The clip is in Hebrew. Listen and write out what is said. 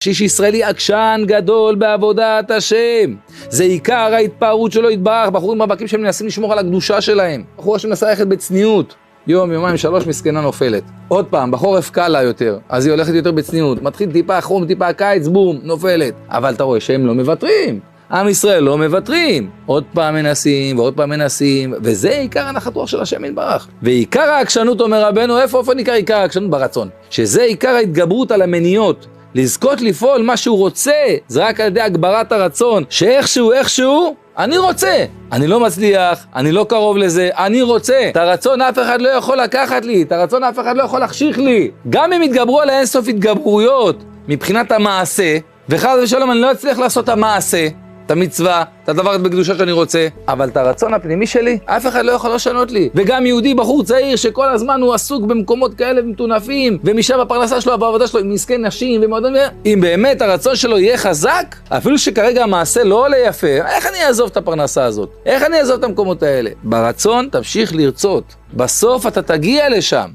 שיש ישראלי עקשן גדול בעבודת השם. זה עיקר ההתפארות שלו יתברך. בחורים רווקים שהם מנסים לשמור על הקדושה שלהם. בחורה שמנסה ללכת בצניעות. יום, יומיים, 3 מסכנה נופלת. עוד פעם, בחורף קל לה יותר, אז היא הולכת יותר בצניעות. מתחיל טיפה חום, טיפה קיץ, בום, נופלת. אבל אתה רואה שהם לא מוותרים. עם ישראל לא מוותרים. עוד פעם מנסים ועוד פעם מנסים, וזה עיקר הנחת רוח של השם יתברך. ועיקר העקשנות, אומר רבנו, איפה נקרא עיקר העקשנות? ברצון. שזה עיקר ההתגברות על המניות. לזכות לפעול מה שהוא רוצה, זה רק על ידי הגברת הרצון, שאיכשהו, אני רוצה. אני לא מצליח, אני לא קרוב לזה, אני רוצה. את הרצון אף אחד לא יכול לקחת לי, את הרצון אף אחד לא יכול להחשיך לי. גם אם יתגברו על האינסוף התגברויות, מבחינת המעשה, וחס ושלום אני לא אצליח לעשות את המעשה, את המצווה, את הדבר בקדושה שאני רוצה, אבל את הרצון הפנימי שלי, אף אחד לא יכול לשנות לי. וגם יהודי בחור צעיר שכל הזמן הוא עסוק במקומות כאלה ומטונפים, ומשם הפרנסה שלו, בעבודה שלו, עם מסכן נשים ומועדון, אם באמת הרצון שלו יהיה חזק, אפילו שכרגע המעשה לא עולה יפה, איך אני אעזוב את הפרנסה הזאת? איך אני אעזוב את המקומות האלה? ברצון תמשיך לרצות. בסוף אתה תגיע לשם.